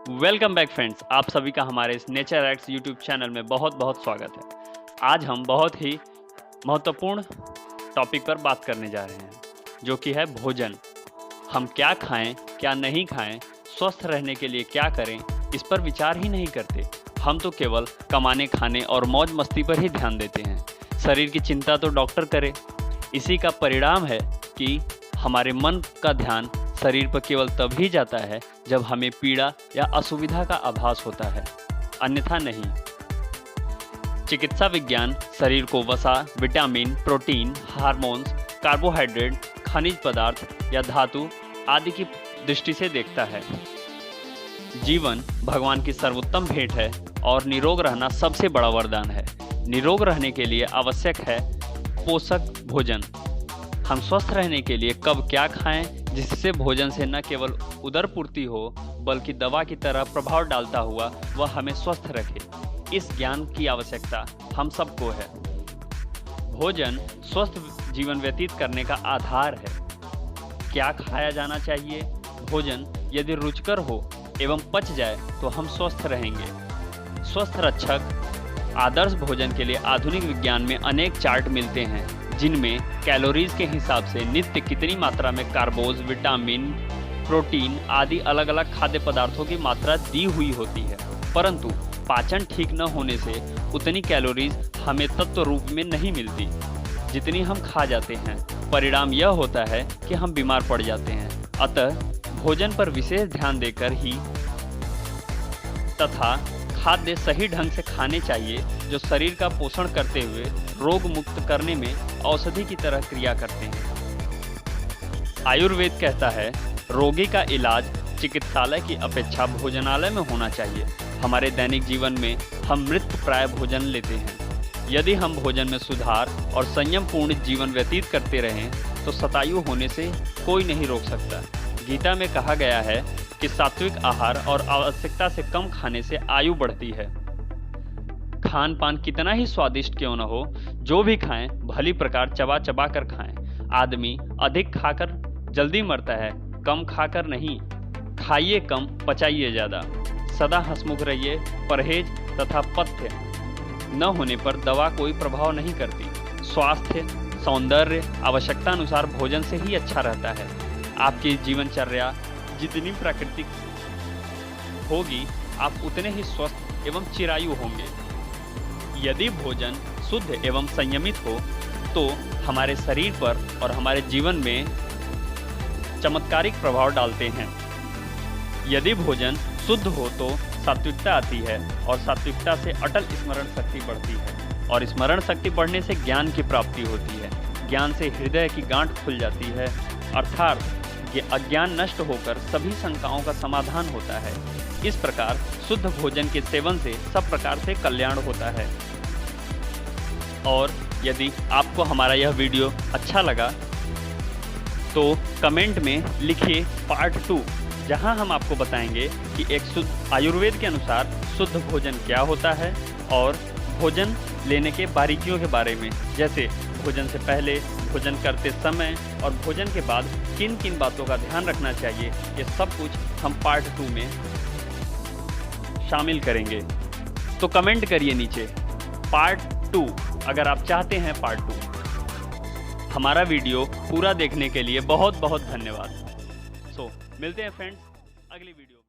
Welcome back friends, आप सभी का हमारे इस नेचर एक्ट्स यूट्यूब चैनल में बहुत बहुत स्वागत है। आज हम बहुत ही महत्वपूर्ण टॉपिक पर बात करने जा रहे हैं, जो कि है भोजन। हम क्या खाएं, क्या नहीं खाएं, स्वस्थ रहने के लिए क्या करें, इस पर विचार ही नहीं करते। हम तो केवल कमाने, खाने और मौज मस्ती पर ही ध्यान देते हैं। शरीर की चिंता तो डॉक्टर करे। इसी का परिणाम है कि हमारे मन का ध्यान शरीर पर केवल तभी जाता है जब हमें पीड़ा या असुविधा का आभास होता है, अन्यथा नहीं। चिकित्सा विज्ञान शरीर को वसा, विटामिन, प्रोटीन, हार्मोन्स, कार्बोहाइड्रेट, खनिज पदार्थ या धातु आदि की दृष्टि से देखता है। जीवन भगवान की सर्वोत्तम भेंट है और निरोग रहना सबसे बड़ा वरदान है। निरोग रहने के लिए आवश्यक है पोषक भोजन। हम स्वस्थ रहने के लिए कब क्या खाएं, जिससे भोजन से न केवल उदर पूर्ति हो बल्कि दवा की तरह प्रभाव डालता हुआ वह हमें स्वस्थ रखे, इस ज्ञान की आवश्यकता हम सबको है। भोजन स्वस्थ जीवन व्यतीत करने का आधार है। क्या खाया जाना चाहिए? भोजन यदि रुचिकर हो एवं पच जाए तो हम स्वस्थ रहेंगे। स्वस्थ रक्षक आदर्श भोजन के लिए आधुनिक विज्ञान में अनेक चार्ट मिलते हैं, जिनमें कैलोरीज के हिसाब से नित्य कितनी मात्रा में कार्बोज, विटामिन, प्रोटीन आदि अलग अलग खाद्य पदार्थों की मात्रा दी हुई होती है। परंतु पाचन ठीक न होने से उतनी कैलोरीज हमें तत्व रूप में नहीं मिलती जितनी हम खा जाते हैं। परिणाम यह होता है कि हम बीमार पड़ जाते हैं। अतः भोजन पर विशेष ध्यान देकर ही तथा खाद्य सही ढंग से खाने चाहिए, जो शरीर का पोषण करते हुए रोग मुक्त करने में औषधि की तरह क्रिया करते हैं। आयुर्वेद कहता है, रोगी का इलाज चिकित्सालय की अपेक्षा भोजनालय में होना चाहिए। हमारे दैनिक जीवन में हम मृत प्राय भोजन लेते हैं। यदि हम भोजन में सुधार और संयम पूर्ण जीवन व्यतीत करते रहें तो शतायु होने से कोई नहीं रोक सकता। गीता में कहा गया है कि सात्विक आहार और आवश्यकता से कम खाने से आयु बढ़ती है। खान पान कितना ही स्वादिष्ट क्यों न हो, जो भी खाएं भली प्रकार चबा चबा कर खाएं। आदमी अधिक खाकर जल्दी मरता है, कम खाकर नहीं। खाइए कम, पचाइए ज़्यादा। सदा हंसमुख रहिए। परहेज तथा पथ्य न होने पर दवा कोई प्रभाव नहीं करती। स्वास्थ्य, सौंदर्य आवश्यकता अनुसार भोजन से ही अच्छा रहता है। आपकी जीवनचर्या जितनी प्राकृतिक होगी, आप उतने ही स्वस्थ एवं चिरायु होंगे। यदि भोजन शुद्ध एवं संयमित हो तो हमारे शरीर पर और हमारे जीवन में चमत्कारिक प्रभाव डालते हैं। यदि भोजन शुद्ध हो तो सात्विकता आती है और सात्विकता से अटल स्मरण शक्ति बढ़ती है और स्मरण शक्ति बढ़ने से ज्ञान की प्राप्ति होती है। ज्ञान से हृदय की गांठ खुल जाती है, अर्थात ये अज्ञान नष्ट होकर सभी शंकाओं का समाधान होता है। इस प्रकार शुद्ध भोजन के सेवन से सब प्रकार से कल्याण होता है। और यदि आपको हमारा यह वीडियो अच्छा लगा तो कमेंट में लिखिए पार्ट 2, जहां हम आपको बताएंगे कि एक शुद्ध आयुर्वेद के अनुसार शुद्ध भोजन क्या होता है और भोजन लेने के बारीकियों के बारे में, जैसे भोजन से पहले, भोजन करते समय और भोजन के बाद किन किन बातों का ध्यान रखना चाहिए। ये सब कुछ हम पार्ट 2 में शामिल करेंगे। तो कमेंट करिए नीचे पार्ट 2 अगर आप चाहते हैं पार्ट 2। हमारा वीडियो पूरा देखने के लिए बहुत बहुत धन्यवाद। मिलते हैं फ्रेंड्स अगली वीडियो।